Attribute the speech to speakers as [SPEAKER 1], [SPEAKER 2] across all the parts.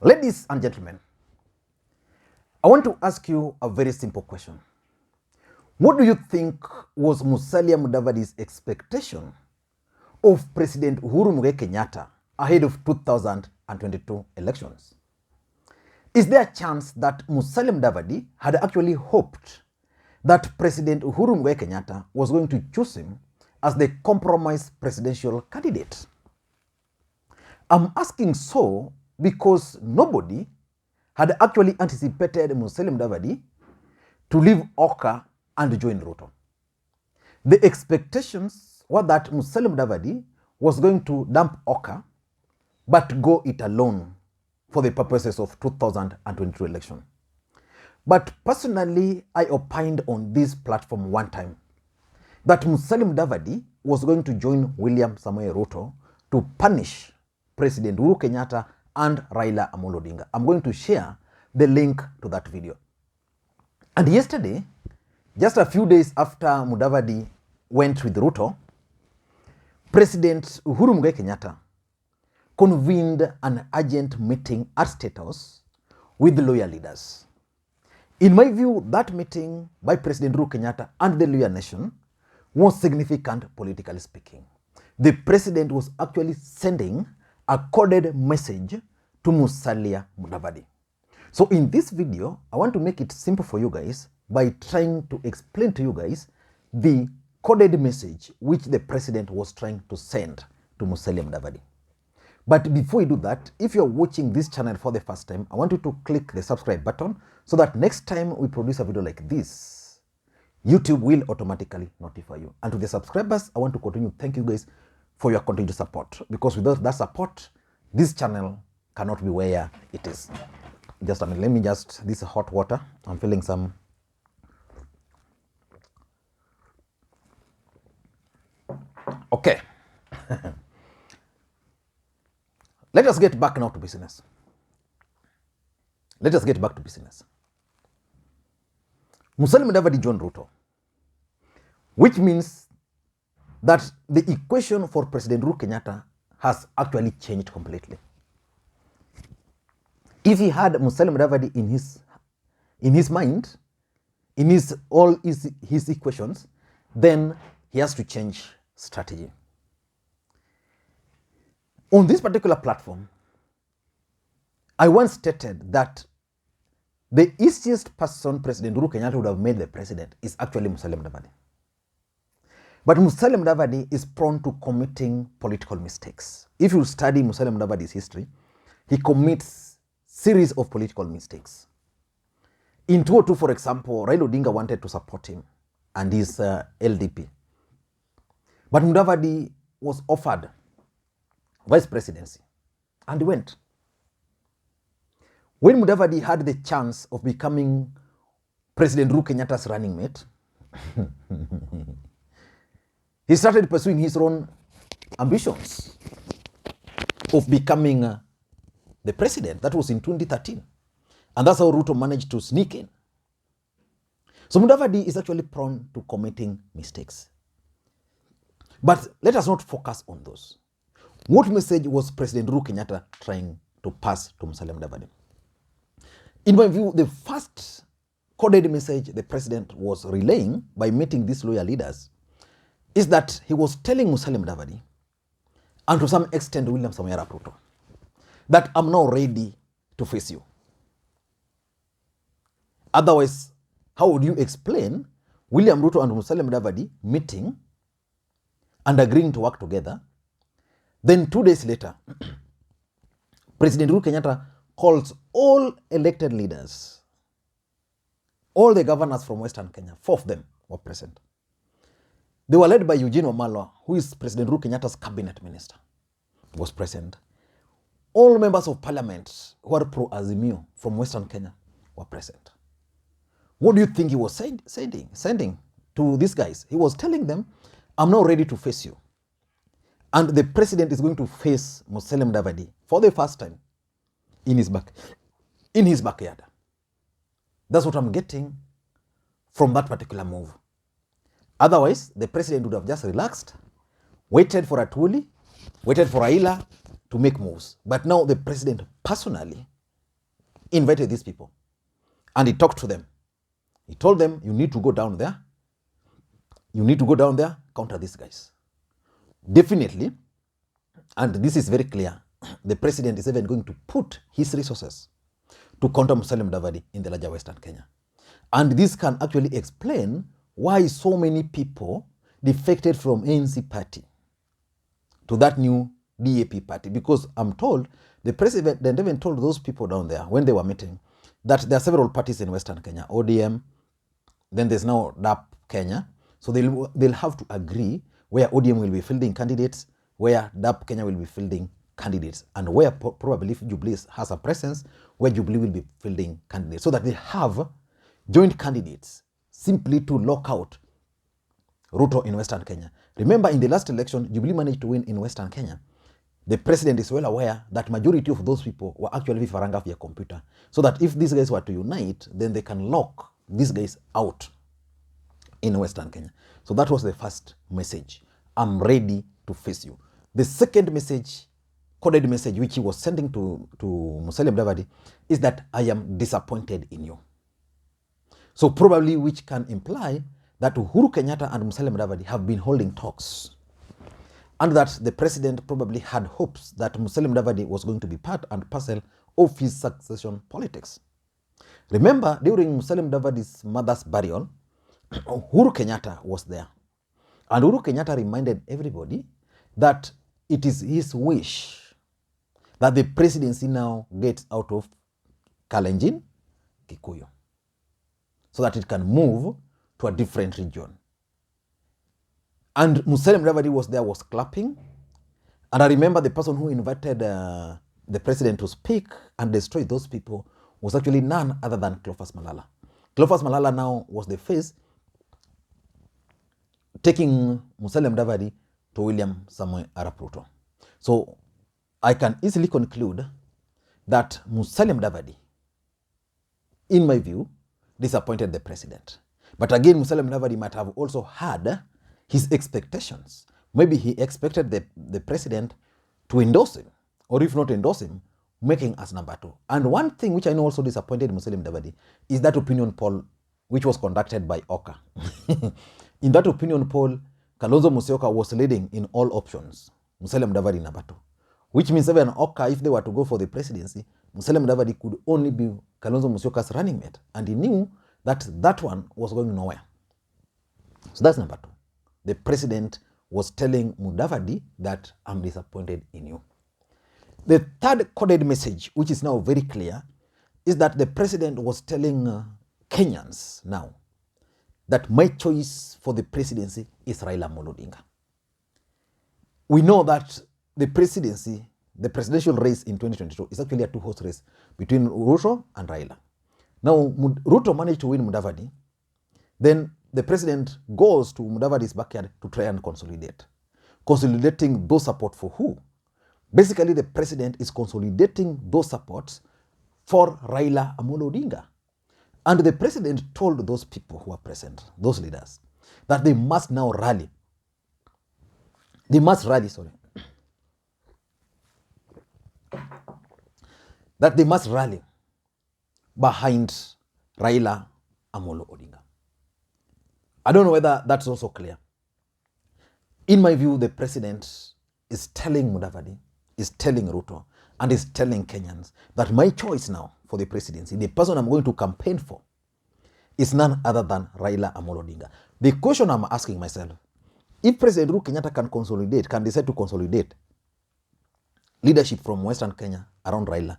[SPEAKER 1] Ladies and gentlemen, I want to ask you a very simple question. What do you think was Musalia Mudavadi's expectation of President Uhuru Kenyatta ahead of 2022 elections? Is there a chance that Musalia Mudavadi had actually hoped that President Uhuru Kenyatta was going to choose him as the compromise presidential candidate? I'm asking so because nobody had actually anticipated Musalia Mudavadi to leave Oka and join Ruto. The expectations were that Musalia Mudavadi was going to dump Oka but go it alone for the purposes of 2022 election. But personally, I opined on this platform one time that Musalia Mudavadi was going to join William Samoei Ruto to punish President Uhuru Kenyatta and Raila Odinga. I'm going to share the link to that video. And yesterday, just a few days after Mudavadi went with Ruto, President Uhuru Kenyatta convened an urgent meeting at Statehouse with the Luhya leaders. In my view, that meeting by President Uhuru Kenyatta and the Luhya nation was significant politically speaking. The president was actually sending a coded message to Musalia Mudavadi. So in this video, I want to make it simple for you guys by trying to explain to you guys the coded message which the president was trying to send to Musalia Mudavadi. But before you do that, if you're watching this channel for the first time, I want you to click the subscribe button so that next time we produce a video like this, YouTube will automatically notify you. And to the subscribers, I want to continue. Thank you guys for your continued support, because without that support, this channel cannot be where it is. Just a minute, let me just, this is hot water. I'm feeling some. Okay. Let us get back now to business. Let us get back to business. Musalia Mudavadi joined Ruto, which means that the equation for President Uhuru Kenyatta has actually changed completely. If he had Musalia Mudavadi in his mind, in his equations, then he has to change strategy. On this particular platform, I once stated that the easiest person President Uhuru Kenyatta would have made the president is actually Musalia Mudavadi. But Musalia Mudavadi is prone to committing political mistakes. If you study Musalia Mudavadi's history, he commits series of political mistakes. In 2002, for example, Raila Odinga wanted to support him and his LDP. But Mudavadi was offered vice presidency and went. When Mudavadi had the chance of becoming President Uhuru Kenyatta's running mate, he started pursuing his own ambitions of becoming the president. That was in 2013. And that's how Ruto managed to sneak in. So Mudavadi is actually prone to committing mistakes. But let us not focus on those. What message was President Uhuru Kenyatta trying to pass to Musalia Mudavadi? In my view, the first coded message the president was relaying by meeting these Luhya leaders is that he was telling Musalia Mudavadi, and to some extent William Samoei Ruto, that I'm now ready to face you. Otherwise, how would you explain William Ruto and Musalia Mudavadi meeting and agreeing to work together? Then 2 days later, President Uhuru Kenyatta calls all elected leaders, all the governors from Western Kenya, 4 of them were present. They were led by Eugene Wamalwa, who is President Uhuru Kenyatta's cabinet minister, was present. All members of parliament who are pro-Azimio from Western Kenya were present. What do you think he was sending to these guys? He was telling them, I'm now ready to face you. And the president is going to face Musalia Mudavadi for the first time in his backyard. That's what I'm getting from that particular move. Otherwise, the president would have just relaxed, waited for Atwoli, waited for Raila to make moves. But now the president personally invited these people and he talked to them. He told them, you need to go down there. You need to go down there, counter these guys. Definitely, and this is very clear, the president is even going to put his resources to counter Musalia Mudavadi in the larger Western Kenya. And this can actually explain why so many people defected from ANC party to that new DAP party. Because I'm told, the president even told those people down there when they were meeting that there are several parties in Western Kenya, ODM, then there's now DAP Kenya. So they'll have to agree where ODM will be fielding candidates, where DAP Kenya will be fielding candidates, and where probably if Jubilee has a presence, where Jubilee will be fielding candidates, so that they have joint candidates simply to lock out Ruto in Western Kenya. Remember, in the last election, Jubilee managed to win in Western Kenya. The president is well aware that majority of those people were actually vifaranga via computer, so that if these guys were to unite, then they can lock these guys out in Western Kenya. So that was the first message. I'm ready to face you. The second message, coded message, which he was sending to Musalia Mudavadi, is that I am disappointed in you. So probably which can imply that Uhuru Kenyatta and Musalia Mudavadi have been holding talks, and that the president probably had hopes that Musalia Mudavadi was going to be part and parcel of his succession politics. Remember, during Musalia Mudavadi's mother's burial, Uhuru Kenyatta was there. And Uhuru Kenyatta reminded everybody that it is his wish that the presidency now gets out of Kalenjin, Kikuyu, so that it can move to a different region. And Musalia Mudavadi was there, was clapping. And I remember the person who invited the president to speak and destroy those people was actually none other than Cleophas Malala. Cleophas Malala now was the face taking Musalia Mudavadi to William Samoei Arap Ruto. So I can easily conclude that Musalia Mudavadi, in my view, disappointed the president. But again, Musalia Mudavadi might have also had his expectations. Maybe he expected the president to endorse him, or if not endorse him, making us number two. And one thing which I know also disappointed Musalia Mudavadi is that opinion poll which was conducted by Oka. In that opinion poll, Kalonzo Musyoka was leading in all options, Musalia Mudavadi number two. Which means even Oka, if they were to go for the presidency, Musalia Mudavadi could only be Kalonzo Musyoka's running mate. And he knew that that one was going nowhere. So that's number two. The president was telling Mudavadi that I'm disappointed in you. The third coded message, which is now very clear, is that the president was telling Kenyans now that my choice for the presidency is Raila Odinga. We know that the presidency, the presidential race in 2022 is actually a two-horse race between Ruto and Raila. Now, Ruto managed to win Mudavadi. Then the president goes to Mudavadi's backyard to try and consolidate. Consolidating those support for who? Basically, the president is consolidating those supports for Raila Odinga. And the president told those people who are present, those leaders, that they must now rally. They must rally, that they must rally behind Raila Odinga. I don't know whether that's also clear. In my view, the president is telling Mudavadi, is telling Ruto, and is telling Kenyans that my choice now for the presidency, the person I'm going to campaign for, is none other than Raila Odinga. The question I'm asking myself, if President Uhuru Kenyatta can decide to consolidate leadership from Western Kenya around Raila,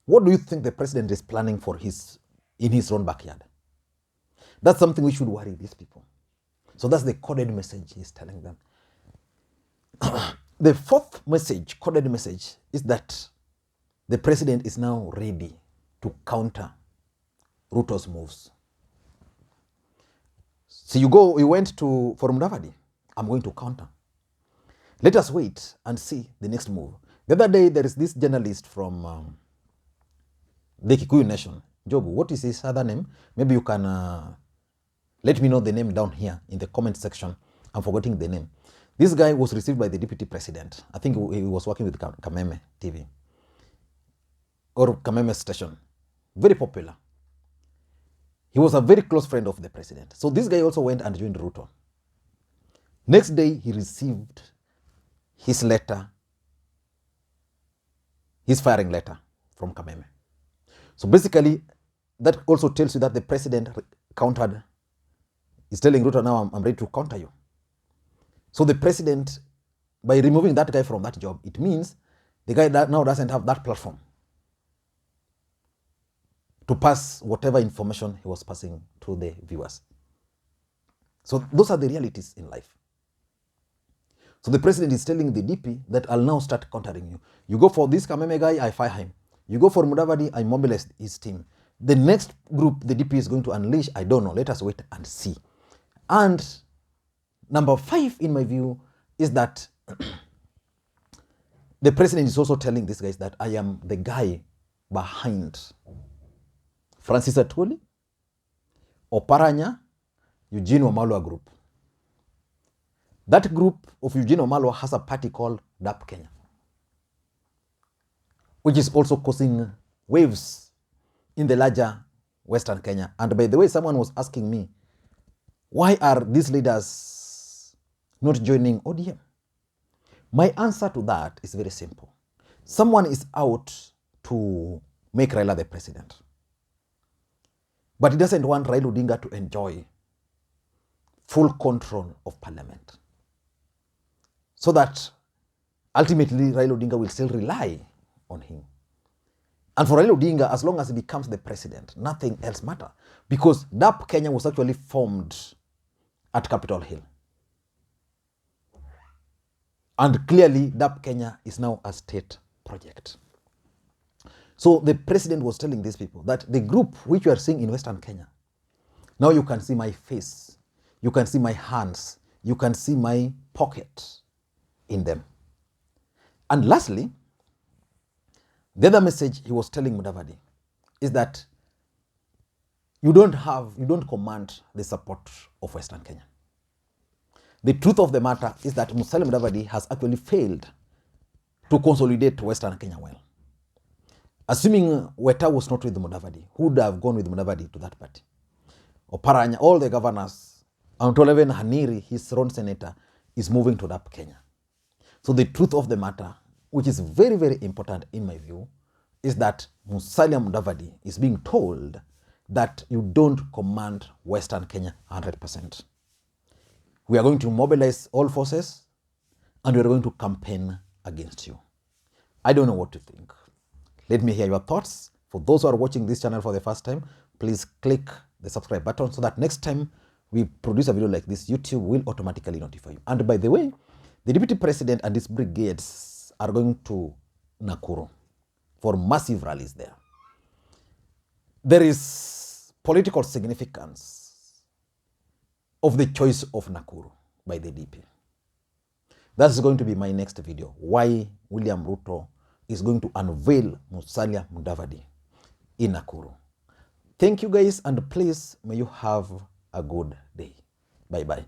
[SPEAKER 1] what do you think the president is planning for in his own backyard? That's something which should worry these people. So that's the coded message he's telling them. The fourth message, coded message, is that the president is now ready to counter Ruto's moves. So you went for Mudavadi, I'm going to counter. Let us wait and see the next move. The other day, there is this journalist from the Kikuyu Nation, Jobu. What is his other name? Maybe you can let me know the name down here in the comment section. I'm forgetting the name. This guy was received by the deputy president. I think he was working with Kameme TV or Kameme station. very popular. He was a very close friend of the president. So this guy also went and joined Ruto. Next day, he received his letter, his firing letter from Kameme. So basically, that also tells you that the president countered. He's telling Ruto, now I'm ready to counter you. So the president, by removing that guy from that job, it means the guy that now doesn't have that platform to pass whatever information he was passing to the viewers. So those are the realities in life. So the president is telling the DP that I'll now start countering you. You go for this Kameme guy, I fire him. You go for Mudavadi, I mobilize his team. The next group the DP is going to unleash, I don't know. Let us wait and see. And number 5, in my view, is that the president is also telling these guys that I am the guy behind Francis Atwoli, Oparanya, Eugene Wamalwa group. That group of Eugene Wamalwa has a party called DAP Kenya, which is also causing waves in the larger Western Kenya. And by the way, someone was asking me, why are these leaders not joining ODM? My answer to that is very simple. Someone is out to make Raila the president, but he doesn't want Raila Odinga to enjoy full control of parliament, so that ultimately Raila Odinga will still rely on him. And for Raila Odinga, as long as he becomes the president, nothing else matters. Because DAP Kenya was actually formed at Capitol Hill. And clearly, DAP Kenya is now a state project. So the president was telling these people that the group which you are seeing in Western Kenya, now you can see my face, you can see my hands, you can see my pocket in them. And lastly, the other message he was telling Mudavadi is that you don't command the support of Western Kenya. The truth of the matter is that Musalia Mudavadi has actually failed to consolidate Western Kenya well. Assuming Weta was not with Mudavadi, who would have gone with Mudavadi to that party? Oparanya, all the governors, Antoleven Haniri, his own senator, is moving to DAP Kenya. So the truth of the matter, which is very, very important in my view, is that Musalia Mudavadi is being told that you don't command Western Kenya 100%. We are going to mobilize all forces and we are going to campaign against you. I don't know what to think. Let me hear your thoughts. For those who are watching this channel for the first time, please click the subscribe button so that next time we produce a video like this, YouTube will automatically notify you. And by the way, the deputy president and his brigades are going to Nakuru for massive rallies there. There is political significance of the choice of Nakuru by the DP. That's going to be my next video, why William Ruto is going to unveil Musalia Mudavadi in Nakuru. Thank you guys, and please may you have a good day. Bye-bye.